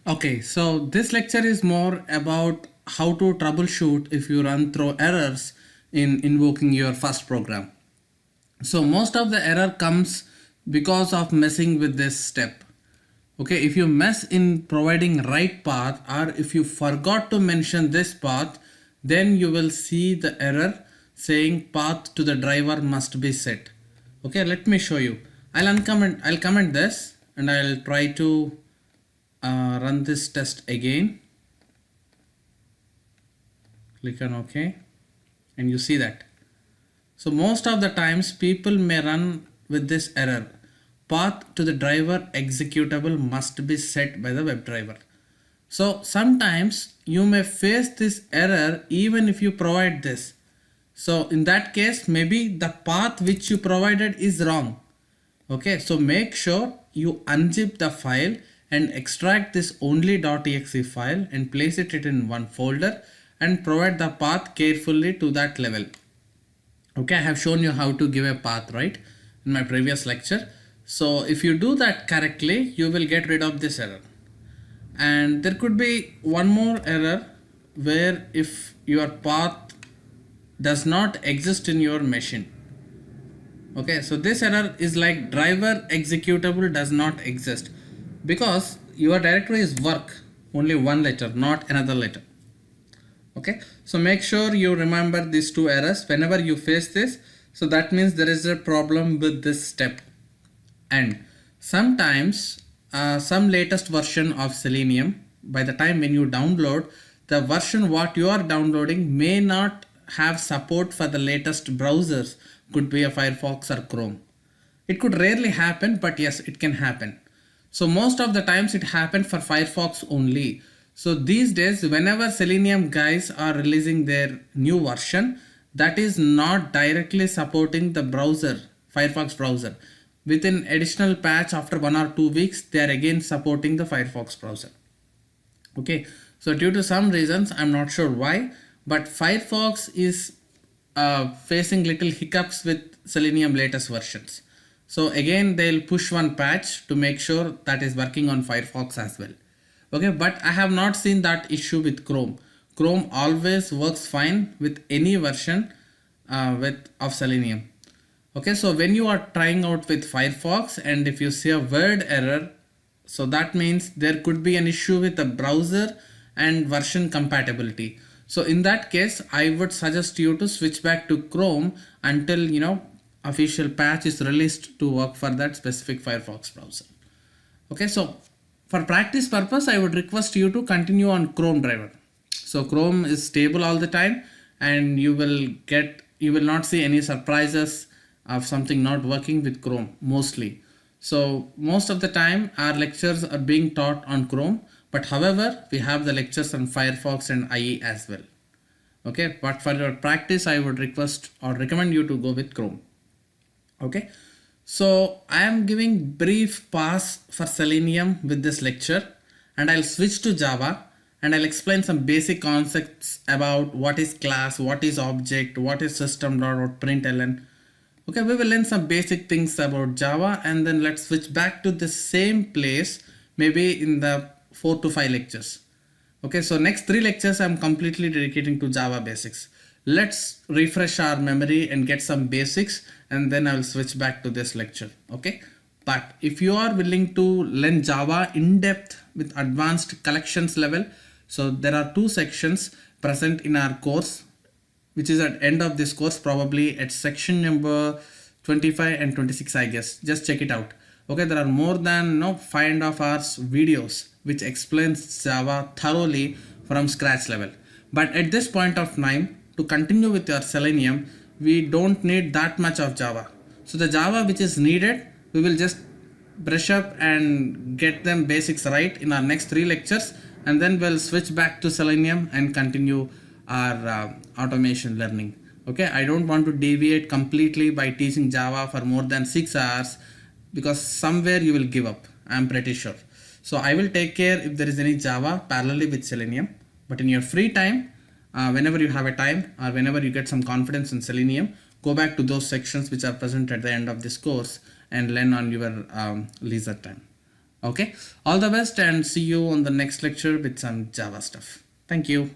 Okay, so this lecture is more about how to troubleshoot if you run through errors in invoking your first program. So most of the error comes because of messing with this step. Okay, if you mess in providing right path, or if you forgot to mention this path, then you will see the error saying path to the driver must be set. Okay, let me show you. I'll comment this and I'll try to run this test again. Click on OK and you see that. So most of the times people may run with this error. Path to the driver executable must be set by the WebDriver. So sometimes you may face this error even if you provide this. So in that case, maybe the path which you provided is wrong. Okay, so make sure you unzip the file and extract this only.exe file and place it in one folder and provide the path carefully to that level. Okay, I have shown you how to give a path, right, in my previous lecture. So if you do that correctly, you will get rid of this error. And there could be one more error where if your path does not exist in your machine. Okay, so this error is like driver executable does not exist because your directory is work, only one letter, not another letter. Okay, so make sure you remember these two errors whenever you face this. So that means there is a problem with this step. And sometimes some latest version of Selenium, by the time when you download, the version what you are downloading may not have support for the latest browsers. Could be a Firefox or Chrome. It could rarely happen, but yes, it can happen. So most of the times it happened for Firefox only. So these days, whenever Selenium guys are releasing their new version, that is not directly supporting the browser, Firefox browser. Within additional patch after 1 or 2 weeks, they are again supporting the Firefox browser. Okay, so due to some reasons, I'm not sure why, but Firefox is facing little hiccups with Selenium latest versions. So again, they'll push one patch to make sure that is working on Firefox as well. Okay, but I have not seen that issue with Chrome. Chrome always works fine with any version of Selenium. Okay, so when you are trying out with Firefox and if you see a word error, so that means there could be an issue with the browser and version compatibility. So in that case, I would suggest you to switch back to Chrome until official patch is released to work for that specific Firefox browser. Okay, so for practice purpose, I would request you to continue on Chrome driver. So Chrome is stable all the time and you will not see any surprises of something not working with Chrome mostly. So most of the time our lectures are being taught on Chrome, but however we have the lectures on Firefox and IE as well. Okay, but for your practice I would request or recommend you to go with Chrome. Okay, so I am giving brief pass for Selenium with this lecture and I'll switch to Java and I'll explain some basic concepts about what is class, what is object, what is system.out.println. Okay, we will learn some basic things about Java and then let's switch back to the same place maybe in the 4 to 5 lectures. Okay, so next 3 lectures I'm completely dedicating to Java basics. Let's refresh our memory and get some basics and then I will switch back to this lecture. Okay, but if you are willing to learn Java in depth with advanced collections level, so there are 2 sections present in our course, which is at end of this course, probably at section number 25 and 26, I guess. Just check it out. Okay, there are more than 5.5 hours videos which explains Java thoroughly from scratch level. But at this point of time, to continue with your Selenium, we don't need that much of Java. So the Java which is needed, we will just brush up and get them basics right in our next 3 lectures, and then we'll switch back to Selenium and continue our automation learning. Okay, I don't want to deviate completely by teaching Java for more than 6 hours because somewhere you will give up, I'm pretty sure. So I will take care if there is any Java parallelly with Selenium, but in your free time, whenever you have a time or whenever you get some confidence in Selenium, go back to those sections which are present at the end of this course and learn on your leisure time. Okay, all the best and see you on the next lecture with some Java stuff. Thank you.